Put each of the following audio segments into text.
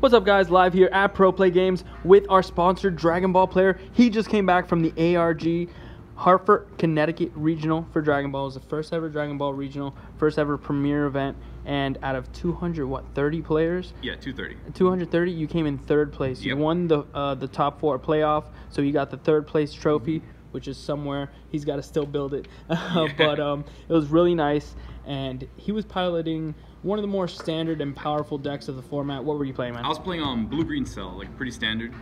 What's up, guys? Live here at Pro Play Games with our sponsored Dragon Ball player. He just came back from the ARG Hartford, Connecticut regional for Dragon Ball. It was the first ever Dragon Ball regional, first ever premier event, and out of 230 players? Yeah, 230. 230, you came in third place. You won the top 4 playoff, so you got the third place trophy, which is somewhere. He's got to still build it. But it was really nice, and he was piloting one of the more standard and powerful decks of the format. What were you playing, man? I was playing blue-green cell, like pretty standard.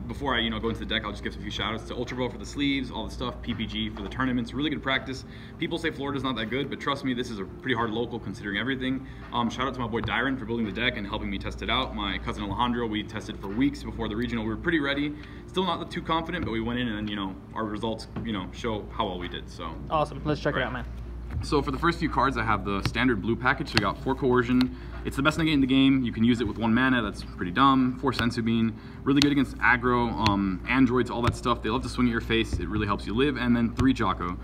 Before I go into the deck, I'll just give a few shout-outs to Ultra Bro for the sleeves, all the stuff, PPG for the tournaments, really good practice. People say Florida's not that good, but trust me, this is a pretty hard local considering everything. Shout out to my boy Dyron for building the deck and helping me test it out. My cousin Alejandro, we tested for weeks before the regional. We were pretty ready. Still not too confident, but we went in and our results, show how well we did. So awesome. Let's check it out, man. So for the first few cards, I have the standard blue package. So we got 4 Coercion. It's the best negate in the game. You can use it with 1 mana. That's pretty dumb. 4 Sensu Bean. Really good against aggro, androids, all that stuff. They love to swing at your face. It really helps you live. And then 3 Jocko.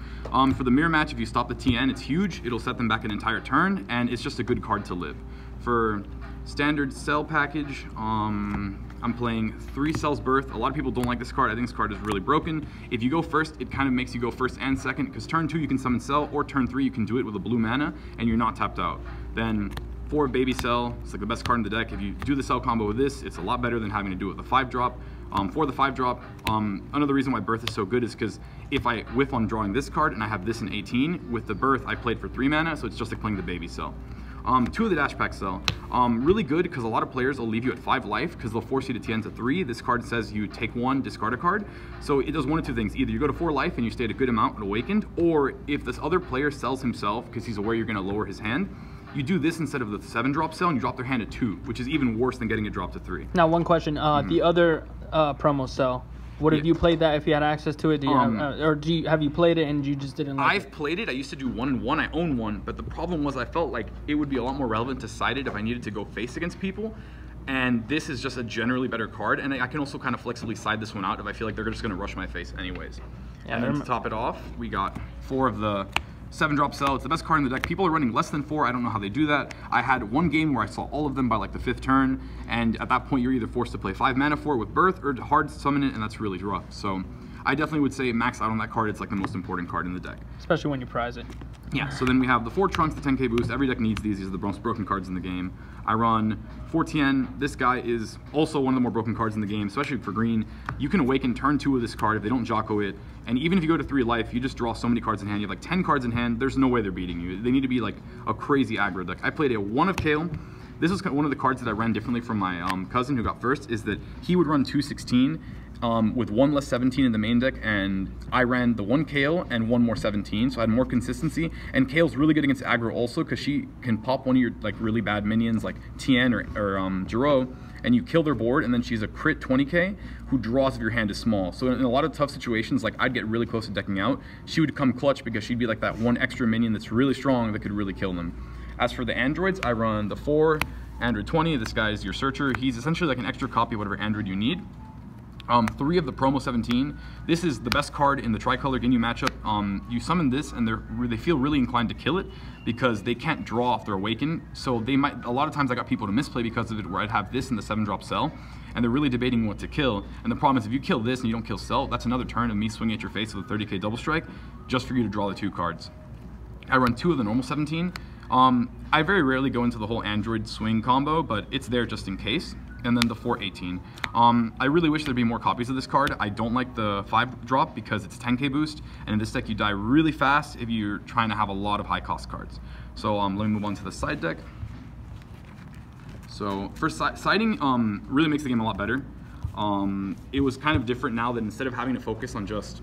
For the mirror match, if you stop the TN, it's huge. It'll set them back an entire turn, and it's just a good card to live. For standard cell package, I'm playing 3 Cells Birth. A lot of people don't like this card. I think this card is really broken. If you go first, it kind of makes you go first and second, because turn 2 you can summon Cell, or turn 3 you can do it with a blue mana, and you're not tapped out. Then 4 Baby Cell, it's like the best card in the deck. If you do the Cell combo with this, it's a lot better than having to do it with a 5-drop. For the 5-drop, another reason why Birth is so good is because if I whiff on drawing this card and I have this in 18, with the Birth I played for 3 mana, so it's just like playing the Baby Cell. 2 of the Dash Pack Cell. Really good because a lot of players will leave you at 5 life because they'll force you to TN to 3. This card says you take 1, discard a card. So it does one of 2 things. Either you go to 4 life and you stay at a good amount and awakened, or if this other player sells himself because he's aware you're going to lower his hand, you do this instead of the 7-drop cell and you drop their hand to 2, which is even worse than getting it dropped to 3. Now, one question. The other promo cell, have you played that if you had access to it? Do you have you played it and you just didn't like I've played it. I used to do 1 and 1. I own 1, but the problem was I felt like it would be a lot more relevant to side it if I needed to go face against people. And this is just a generally better card, and I can also kind of flexibly side this one out if I feel like they're just going to rush my face anyways. Yeah, and then to top it off, we got 4 of the 7-drop cell. It's the best card in the deck. People are running less than 4. I don't know how they do that. I had 1 game where I saw all of them by like the 5th turn, and at that point you're either forced to play 5 mana for it with Birth or hard summon it, and that's really rough. So I definitely would say max out on that card. It's like the most important card in the deck. Especially when you prize it. Yeah, so then we have the 4 Trunks, the 10k boost. Every deck needs these. These are the most broken cards in the game. I run 4 TN. This guy is also one of the more broken cards in the game, especially for green. You can awaken turn 2 of this card if they don't Jocko it. And even if you go to 3 life, you just draw so many cards in hand. You have like 10 cards in hand. There's no way they're beating you. They need to be like a crazy aggro deck. I played a 1 of Kale. This was one of the cards that I ran differently from my cousin who got first, is that he would run 216 with 1 less 17 in the main deck, and I ran the 1 Kale and 1 more 17, so I had more consistency. And Kale's really good against aggro also because she can pop one of your like really bad minions like Tien or Jiro, and you kill their board, and then she's a crit 20k who draws if your hand is small. So in a lot of tough situations, like I'd get really close to decking out, she would come clutch because she'd be like that 1 extra minion that's really strong that could really kill them. As for the androids, I run the 4 Android 20. This guy is your searcher. He's essentially like an extra copy of whatever android you need. 3 of the promo 17. This is the best card in the tricolor Ginyu matchup. You summon this and they feel really inclined to kill it because they can't draw off their awaken. So they might, a lot of times I got people to misplay because of it, where I'd have this in the 7-drop cell and they're really debating what to kill. And the problem is if you kill this and you don't kill cell, that's another turn of me swinging at your face with a 30k double strike just for you to draw the 2 cards. I run 2 of the normal 17. I very rarely go into the whole android swing combo, but it's there just in case. And then the 418. I really wish there'd be more copies of this card. I don't like the 5-drop because it's 10k boost, and in this deck you die really fast if you're trying to have a lot of high cost cards. So let me move on to the side deck. So for siding, really makes the game a lot better. It was kind of different now that instead of having to focus on just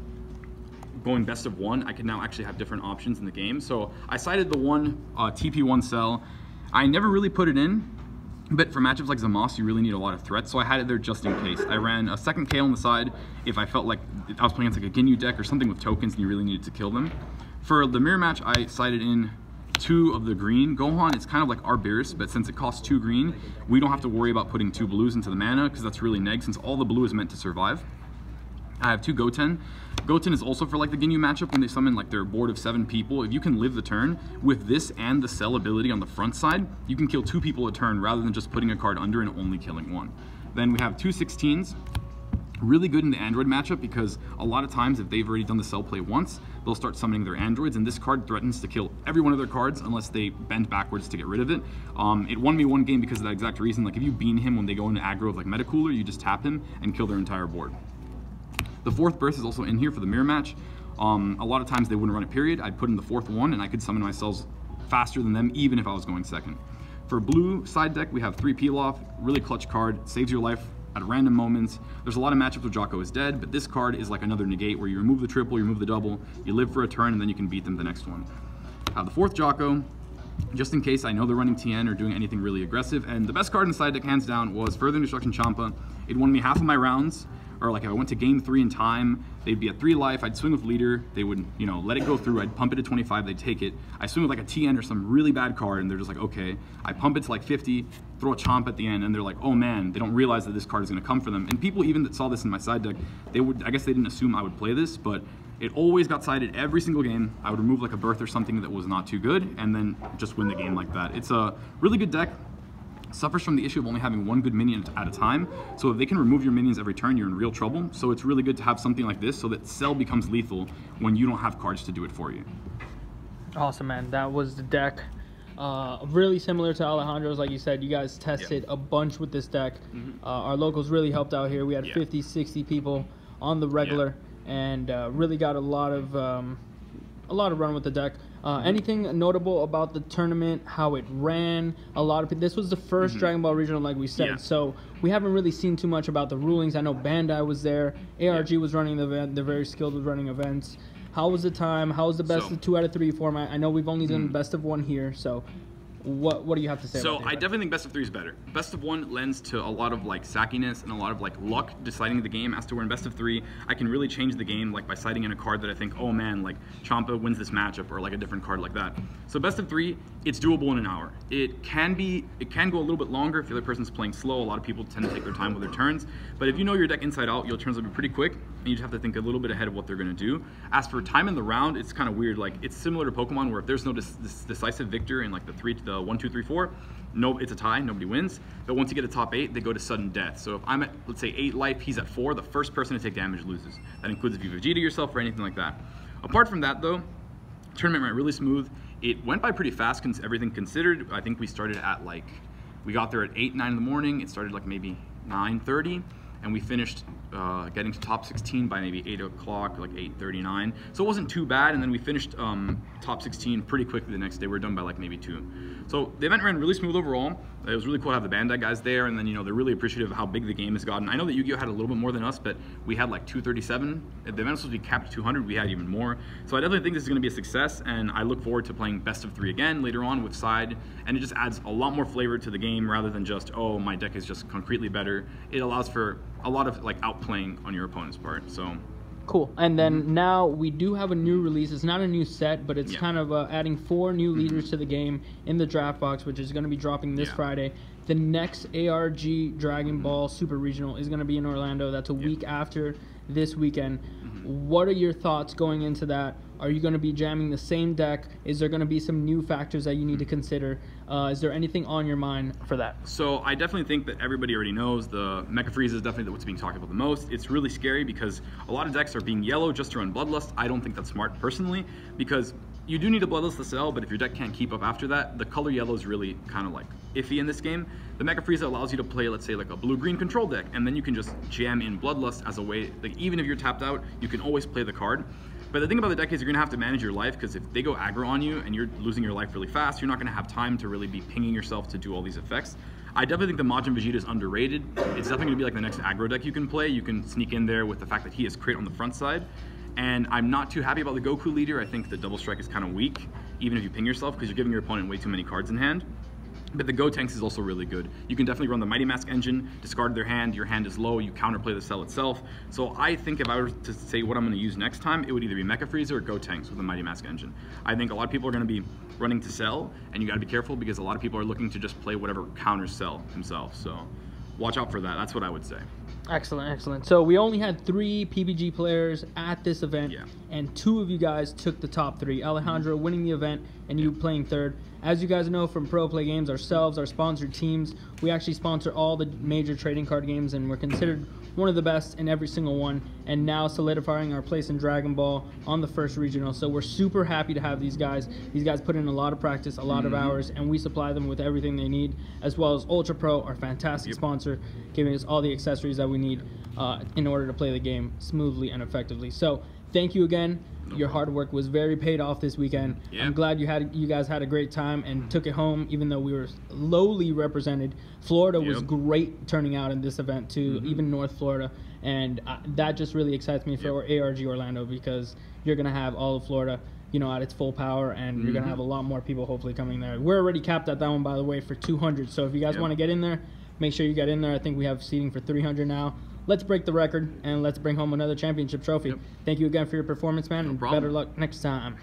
going best of 1, I can now actually have different options in the game. So I sided the 1 TP1 cell. I never really put it in, but for matchups like Zamos, you really need a lot of threats, so I had it there just in case. I ran a 2nd Kale on the side if I felt like I was playing against like a Ginyu deck or something with tokens and you really needed to kill them. For the mirror match, I sided in 2 of the green. Gohan, it's kind of like Arbiris, but since it costs 2 green, we don't have to worry about putting 2 blues into the mana because that's really neg since all the blue is meant to survive. I have 2 Goten. Goten is also for like the Ginyu matchup when they summon like their board of 7 people. If you can live the turn, with this and the Cell ability on the front side, you can kill 2 people a turn rather than just putting a card under and only killing 1. Then we have 2 16s. Really good in the Android matchup because a lot of times if they've already done the Cell play once, they'll start summoning their androids, and this card threatens to kill every one of their cards unless they bend backwards to get rid of it. It won me 1 game because of that exact reason. Like if you bean him when they go into aggro with like Metacooler, you just tap him and kill their entire board. The 4th burst is also in here for the mirror match. A lot of times they wouldn't run it period. I'd put in the 4th one and I could summon my cells faster than them even if I was going second. For blue side deck, we have 3 peel off, really clutch card, saves your life at random moments. There's a lot of matchups where Jocko is dead, but this card is like another negate where you remove the triple, you remove the double, you live for a turn, and then you can beat them the next one. The 4th Jocko, just in case I know they're running TN or doing anything really aggressive, and the best card in side deck hands down was Further Destruction Champa. It won me half of my rounds, or like if I went to game 3 in time, they'd be at 3 life, I'd swing with leader, they would, you know, let it go through, I'd pump it to 25, they'd take it. I swing with like a TN or some really bad card, and they're just like, okay. I pump it to like 50, throw a chomp at the end, and they're like, oh man, they don't realize that this card is gonna come for them. And people even that saw this in my side deck, I guess they didn't assume I would play this, but it always got sided every single game. I would remove like a birth or something that was not too good, and then just win the game like that. It's a really good deck. Suffers from the issue of only having 1 good minion at a time, so if they can remove your minions every turn, you're in real trouble. So it's really good to have something like this so that Cell becomes lethal when you don't have cards to do it for you. Awesome, man. That was the deck. Really similar to Alejandro's, like you said. You guys tested a bunch with this deck. Our locals really helped out here. We had 50, 60 people on the regular, and really got a lot of run with the deck. Anything notable about the tournament, how it ran? This was the first Dragon Ball Regional, like we said, so we haven't really seen too much about the rulings. I know Bandai was there, ARG was running the event, they're very skilled with running events. How was the time? How was the best of 2 out of 3 format? I know we've only done best of 1 here, so what do you have to say about that? I definitely think best of 3 is better. Best of 1 lends to a lot of like sackiness and a lot of like luck deciding the game, as to where in best of 3 I can really change the game like by citing in a card that I think, oh man, like Champa wins this matchup, or like a different card like that. So best of 3, it's doable in an hour. It can go a little bit longer if the other person's playing slow. A lot of people tend to take their time with their turns, but if you know your deck inside out, your turns will be pretty quick, and you just have to think a little bit ahead of what they're going to do. As for time in the round, it's kind of weird. Like it's similar to Pokemon, where if there's no decisive victor in like the 1, 2, 3, 4, no, it's a tie, nobody wins. But once you get a top 8, they go to sudden death. So if I'm at, let's say, 8 life, he's at 4, the first person to take damage loses. That includes if you Vegeta yourself or anything like that. Apart from that though, tournament went really smooth. It went by pretty fast, everything considered. I think we started at like, we got there at 8, 9 in the morning. It started like maybe 9:30. And we finished getting to top 16 by maybe 8 o'clock, like 8:39. So it wasn't too bad, and then we finished top 16 pretty quickly the next day. We were done by like maybe 2. So the event ran really smooth overall. It was really cool to have the Bandai guys there, and then, you know, they're really appreciative of how big the game has gotten. I know that Yu-Gi-Oh! Had a little bit more than us, but we had like 237. The event was supposed to be capped at 200. We had even more. So I definitely think this is going to be a success, and I look forward to playing best of 3 again later on with side, and it just adds a lot more flavor to the game rather than just, oh, my deck is just concretely better. It allows for a lot of like outplaying on your opponent's part. So cool. And then now we do have a new release. It's not a new set, but it's kind of adding 4 new leaders to the game in the draft box, which is going to be dropping this Friday. The next ARG Dragon Ball Super Regional is going to be in Orlando. That's a week after this weekend. What are your thoughts going into that? Are you going to be jamming the same deck? Is there going to be some new factors that you need to consider? Is there anything on your mind for that? So I definitely think that everybody already knows the Mecha Freeze is definitely what's being talked about the most. It's really scary because a lot of decks are being yellow just to run Bloodlust. I don't think that's smart personally, because you do need a Bloodlust to sell, but if your deck can't keep up after that, the color yellow is really kind of like iffy in this game. The Mecha Freeze allows you to play, let's say, like a blue-green control deck, and then you can just jam in Bloodlust as a way, like even if you're tapped out, you can always play the card. But the thing about the deck is you're going to have to manage your life, because if they go aggro on you and you're losing your life really fast, you're not going to have time to really be pinging yourself to do all these effects. I definitely think the Majin Vegeta is underrated. It's definitely going to be like the next aggro deck you can play. You can sneak in there with the fact that he has crit on the front side. And I'm not too happy about the Goku leader. I think the double strike is kind of weak, even if you ping yourself, because you're giving your opponent way too many cards in hand. But the Gotenks is also really good. You can definitely run the Mighty Mask engine, discard their hand, your hand is low, you counterplay the cell itself. So I think if I were to say what I'm going to use next time, it would either be Mecha Freezer or Gotenks with the Mighty Mask engine. I think a lot of people are going to be running to cell, and you got to be careful because a lot of people are looking to just play whatever counters cell himself. So watch out for that. That's what I would say. Excellent, excellent. So we only had 3 PPG players at this event, Yeah. and 2 of you guys took the top 3. Alejandro winning the event, and you playing third. As you guys know from Pro Play Games, ourselves, our sponsored teams, we actually sponsor all the major trading card games, and we're considered one of the best in every single one, and now solidifying our place in Dragon Ball on the first regional. So we're super happy to have these guys. These guys put in a lot of practice, a lot of hours, and we supply them with everything they need, as well as Ultra Pro, our fantastic sponsor, giving us all the accessories that we need in order to play the game smoothly and effectively. So thank you again. Your hard work was very paid off this weekend. Yeah. I'm glad you guys had a great time and took it home, even though we were lowly represented. Florida was great turning out in this event too, even North Florida, and that just really excites me for ARG Orlando, because you're gonna have all of Florida, you know, at its full power, and you're gonna have a lot more people hopefully coming there. We're already capped at that one, by the way, for 200. So if you guys want to get in there, make sure you get in there. I think we have seating for 300 now. Let's break the record and let's bring home another championship trophy. Thank you again for your performance, man, and better luck next time.